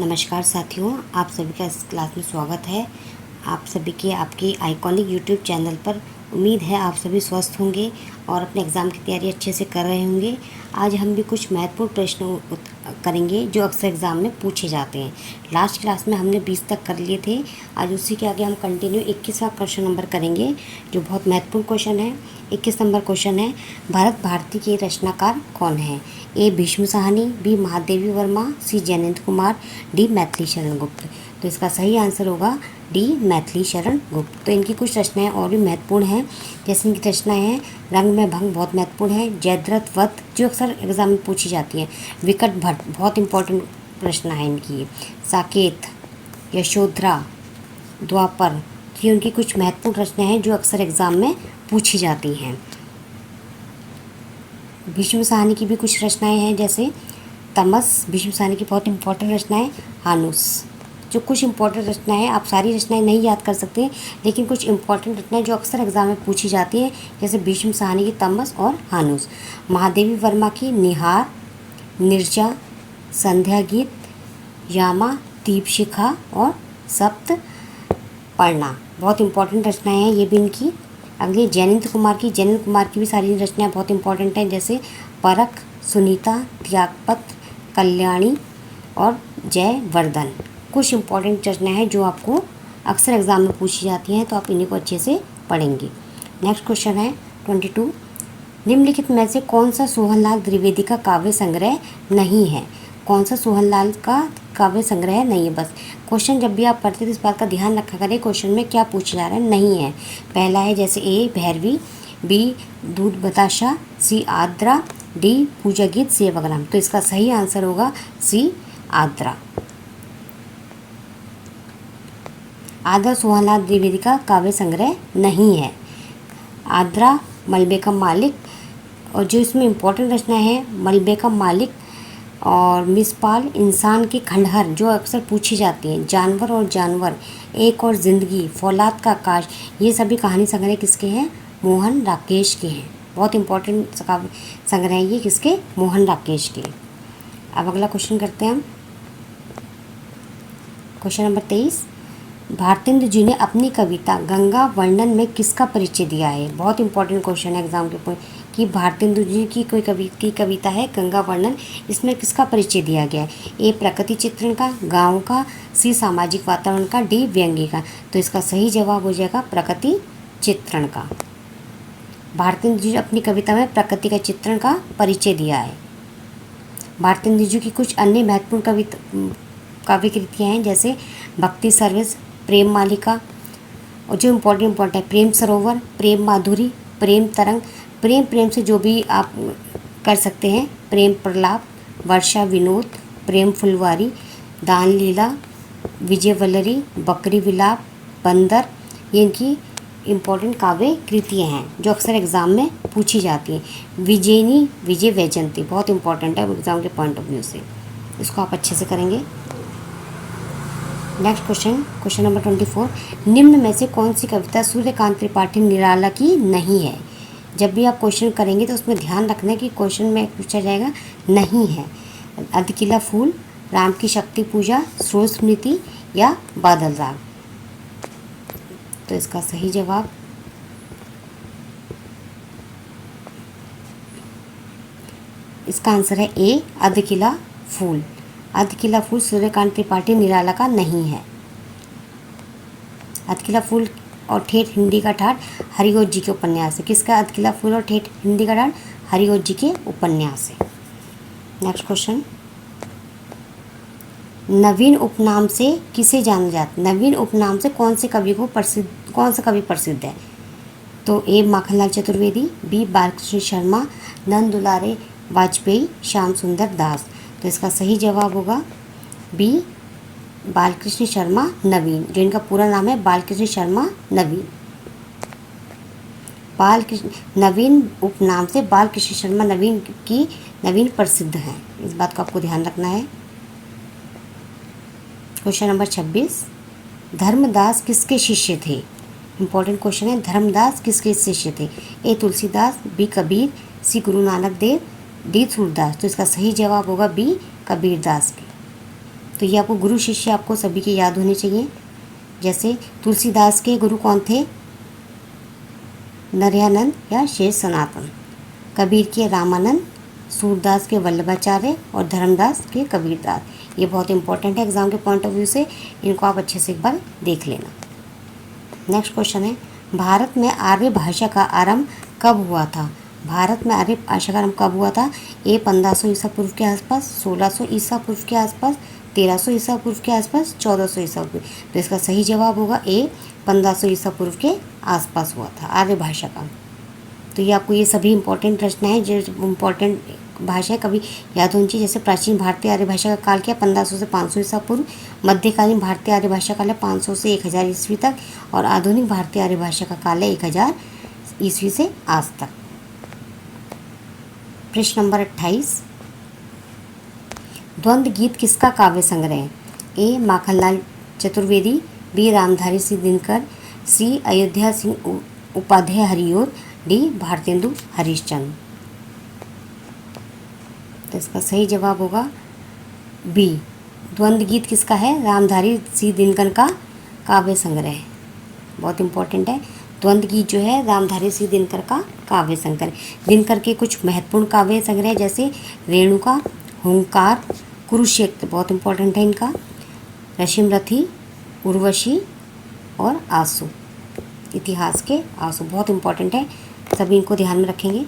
नमस्कार साथियों, आप सभी का इस क्लास में स्वागत है। आप सभी के आपकी आइकॉनिक यूट्यूब चैनल पर। उम्मीद है आप सभी स्वस्थ होंगे और अपने एग्ज़ाम की तैयारी अच्छे से कर रहे होंगे। आज हम भी कुछ महत्वपूर्ण प्रश्न करेंगे जो अक्सर एग्ज़ाम में पूछे जाते हैं। लास्ट क्लास में हमने 20 तक कर लिए थे। आज उसी के आगे हम कंटिन्यू 21वां क्वेश्चन नंबर करेंगे जो बहुत महत्वपूर्ण क्वेश्चन है। 21 नंबर क्वेश्चन है, भारत भारती के रचनाकार कौन है? ए भीष्म साहनी, बी महादेवी वर्मा, सी जयंत कुमार, डी मैथिली शरण गुप्त। तो इसका सही आंसर होगा डी मैथिली शरण गुप्त। तो इनकी कुछ रचनाएं और भी महत्वपूर्ण हैं, जैसे इनकी रचनाएं हैं रंग में भंग, बहुत महत्वपूर्ण है। जयद्रथ वध, जो अक्सर एग्जाम में पूछी जाती है। विकट भट्ट, बहुत इंपॉर्टेंट रचना है इनकी। साकेत, यशोधरा, द्वापर, ये उनकी कुछ महत्वपूर्ण रचनाएं हैं जो अक्सर एग्जाम में पूछी जाती हैं। भीष्म साहनी की भी कुछ रचनाएं हैं, जैसे तमस, भीष्म साहनी की बहुत इंपॉर्टेंट रचनाएं। हानुस, जो कुछ इंपॉर्टेंट रचनाएं हैं, आप सारी रचनाएं नहीं याद कर सकते, लेकिन कुछ इंपॉर्टेंट रचनाएं जो अक्सर एग्जाम में पूछी जाती हैं, जैसे भीष्म साहनी की तमस और हानुस। महादेवी वर्मा की निहार, निर्जा, संध्या गीत, यामा, दीपशिखा और सप्त पढ़ना, बहुत इंपॉर्टेंट रचनाएं हैं ये भी इनकी। अगली जयंत कुमार की भी सारी रचनाएं बहुत इंपॉर्टेंट हैं, जैसे परख, सुनीता, त्यागपत्र, कल्याणी और जयवर्धन। कुछ इंपॉर्टेंट रचनाएं हैं जो आपको अक्सर एग्जाम में पूछी जाती हैं, तो आप इन्हीं को अच्छे से पढ़ेंगे। नेक्स्ट क्वेश्चन है 22, निम्नलिखित में से कौन सा सोहनलाल द्विवेदी का काव्य संग्रह नहीं है? कौन सा सोहनलाल का काव्य संग्रह नहीं है? बस क्वेश्चन जब भी आप पढ़ते तो इस बात का ध्यान रखा करें क्वेश्चन में क्या पूछा जा रहा है। नहीं है पहला है, जैसे ए भैरवी, बी दूध बताशा, सी आद्रा, डी पूजा गीत, सी अवग्राम। तो इसका सही आंसर होगा सी आद्रा। आद्रा सोहनलाल द्विवेदी का काव्य संग्रह नहीं है। आद्रा मलबे का मालिक, और जो इसमें इम्पोर्टेंट रचना है मलबे का मालिक और मिसपाल, इंसान के खंडहर जो अक्सर पूछी जाती हैं, जानवर और जानवर, एक और ज़िंदगी, फौलाद का आकाश, ये सभी कहानी संग्रह किसके हैं? मोहन राकेश के हैं। बहुत इंपॉर्टेंट संग्रह है ये, किसके? मोहन राकेश के। अब अगला क्वेश्चन करते हैं हम। क्वेश्चन नंबर 23, भारतेंदु जी ने अपनी कविता गंगा वर्णन में किसका परिचय दिया है? बहुत इंपॉर्टेंट क्वेश्चन है एग्जाम के ऊपर कि भारतेंदु जी की कोई कविता है गंगा वर्णन, इसमें किसका परिचय दिया गया है? ए प्रकृति चित्रण का, गाँव का, सी सामाजिक वातावरण का, डी व्यंग्य का। तो इसका सही जवाब हो जाएगा प्रकृति चित्रण का। भारतेंदु जी अपनी कविता में प्रकृति का चित्रण का परिचय दिया है। भारतेंदु जी की कुछ अन्य महत्वपूर्ण काव्य कृतियाँ हैं, जैसे भक्ति सर्विस, प्रेम मालिका, और जो इम्पोर्टेंट है प्रेम सरोवर, प्रेम माधुरी, प्रेम तरंग, प्रेम से जो भी आप कर सकते हैं, प्रेम प्रलाप, वर्षा विनोद, प्रेम फुलवारी, दान लीला, विजय वल्लरी, बकरी विलाप, बंदर, ये इनकी इम्पोर्टेंट काव्य कृतियाँ हैं जो अक्सर एग्ज़ाम में पूछी जाती हैं। विजयनी, विजय वैजयंती, बहुत इंपॉर्टेंट है एग्ज़ाम के पॉइंट ऑफ व्यू से, इसको आप अच्छे से करेंगे। नेक्स्ट क्वेश्चन नंबर 24, निम्न में से कौन सी कविता सूर्यकांत त्रिपाठी निराला की नहीं है? जब भी आप क्वेश्चन करेंगे तो उसमें ध्यान रखना है कि क्वेश्चन में पूछा जाएगा नहीं है। अधकिला फूल, राम की शक्ति पूजा, स्रोत स्मृति या बादल राग। तो इसका सही जवाब इसका आंसर है ए अधकिला फूल। अधकिला फूल सूर्यकांत त्रिपाठी निराला का नहीं है। अधकिला फूल और ठेठ हिंदी का ठाठ हरिओं जी के उपन्यास है। किसका? अधकिला फूल और ठेठ हिंदी का ठाठ हरिओं जी के उपन्यास है। नेक्स्ट क्वेश्चन, नवीन उपनाम से किसे जाना जाता है? नवीन उपनाम से कौन सा कवि प्रसिद्ध है? तो ए माखनलाल चतुर्वेदी, बी बालकृष्ण शर्मा, नंद दुलारे वाजपेयी, श्याम सुंदर दास। तो इसका सही जवाब होगा बी बालकृष्ण शर्मा नवीन, जो इनका पूरा नाम है बालकृष्ण शर्मा नवीन। बालकृष्ण नवीन उपनाम से बालकृष्ण शर्मा नवीन प्रसिद्ध हैं, इस बात को आपको ध्यान रखना है। क्वेश्चन नंबर 26, धर्मदास किसके शिष्य थे? इंपॉर्टेंट क्वेश्चन है, धर्मदास किसके शिष्य थे? ए तुलसीदास, बी कबीर, सी गुरु नानक देव, डी सूरदास। तो इसका सही जवाब होगा बी कबीरदास के। तो ये आपको गुरु शिष्य आपको सभी के याद होने चाहिए। जैसे तुलसीदास के गुरु कौन थे? नरयानंद या शेष सनातन। कबीर के रामानंद, सूरदास के वल्लभाचार्य और धर्मदास के कबीरदास। ये बहुत इंपॉर्टेंट है एग्जाम के पॉइंट ऑफ व्यू से, इनको आप अच्छे से एक बार देख लेना। नेक्स्ट क्वेश्चन है, भारत में आर्य भाषा का आरंभ कब हुआ था? भारत में आर्य भाषा का आरंभ कब हुआ था? ए 1500 ईसा पूर्व के आसपास, 1600 ईसा पूर्व के आसपास, 1300 ईसा पूर्व के आसपास, 1400 ईसा पूर्व। तो इसका सही जवाब होगा ए 1500 ईसा पूर्व के आसपास हुआ था आर्य भाषा का। तो ये आपको ये सभी इंपॉर्टेंट रचनाएं जो इम्पॉर्टेंट भाषाएं कभी याद होनी चाहिए। जैसे प्राचीन भारतीय आर्य भाषा का काल क्या 1500 से 500 ईसा पूर्व, मध्यकालीन भारतीय आर्य भाषा काल है 500 से 1000 ईस्वी तक, और आधुनिक भारतीय आर्य भाषा का काल है 1000 ईस्वी से आज तक। प्रश्न नंबर 28, द्वंद्व गीत किसका काव्य संग्रह है? ए माखनलाल चतुर्वेदी, बी रामधारी सिंह दिनकर, सी अयोध्या सिंह उपाध्याय हरिऔर, डी भारतेंदु हरिश्चंद्र। तो इसका सही जवाब होगा बी, द्वंद्व गीत किसका है? रामधारी सिंह दिनकर का काव्य संग्रह है। बहुत इंपॉर्टेंट है, द्वंद्व गीत जो है रामधारी सिंह दिनकर का काव्य संग्रह। दिनकर के कुछ महत्वपूर्ण काव्य संग्रह जैसे रेणुका, हुंकार, कुरुक्षेत्र बहुत इंपॉर्टेंट है इनका, रशिमरथी, उर्वशी और आंसू, इतिहास के आंसू बहुत इंपॉर्टेंट है, सभी इनको ध्यान में रखेंगे।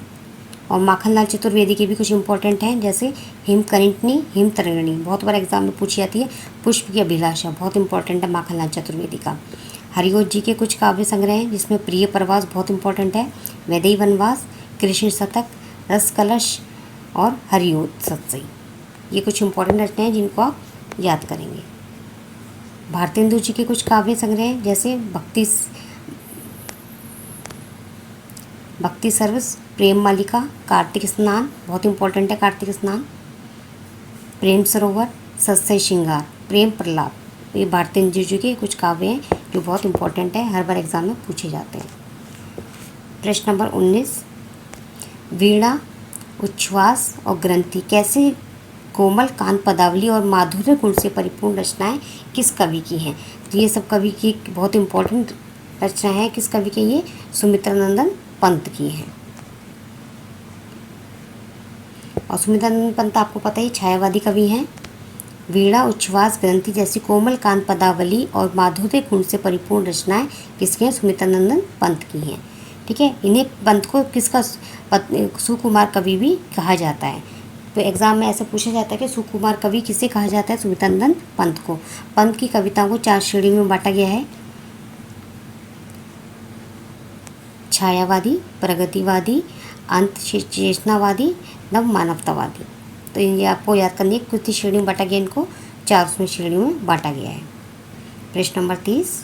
और माखनलाल चतुर्वेदी के भी कुछ इंपॉर्टेंट हैं जैसे हिमकनिष्णी, हिमतरंगिणी बहुत बार एग्जाम में पूछी जाती है, पुष्प की अभिलाषा बहुत इंपॉर्टेंट है माखनलाल चतुर्वेदी का। हरिऔर जी के कुछ काव्य संग्रह हैं जिसमें प्रिय प्रवास बहुत इंपॉर्टेंट है, वैदेही वनवास, कृष्ण शतक, रस कलश और हरिऔर सत्सई। ये कुछ इंपॉर्टेंट रचनाएं हैं जिनको आप याद करेंगे। भारतेंदु जी के कुछ काव्य संग्रह हैं जैसे भक्ति सर्वस, प्रेम मालिका, कार्तिक स्नान बहुत इंपॉर्टेंट है कार्तिक स्नान, प्रेम सरोवर, सत्सई श्रृंगार, प्रेम प्रलाप। ये भारतेंदु जी के कुछ काव्य हैं जो बहुत इंपॉर्टेंट है, हर बार एग्जाम में पूछे जाते हैं। प्रश्न नंबर 19, वीणा, उच्छ्वास और ग्रंथि कैसे कोमल कान पदावली और माधुर्य गुण से परिपूर्ण रचनाएं किस कवि की हैं? तो ये सब कवि की बहुत इंपॉर्टेंट रचना है। किस कवि की? ये सुमित्रानंदन पंत की हैं। और सुमित्रानंदन पंत आपको पता ही छायावादी कवि हैं। वीणा, उच्छ्वास, ग्रंथि जैसी कोमल कान पदावली और माधुर्य गुण से परिपूर्ण रचनाएं किसके हैं? सुमित्रानंदन पंत की हैं। ठीक है, इन्हें पंत को किसका सुकुमार कवि भी कहा जाता है। तो एग्जाम में ऐसे पूछा जाता है कि सुकुमार कवि किसे कहा जाता है? सुमित्रानंदन पंत को। पंत की कविताओं को 4 श्रेणी में बांटा गया है, छायावादी, प्रगतिवादी, अंत चेतनावादी, नव मानवतावादी। तो ये आपको याद करनी है, कितनी श्रेणी में बांटा गया इनको? 4 श्रेणियों में बांटा गया है। प्रश्न नंबर 30,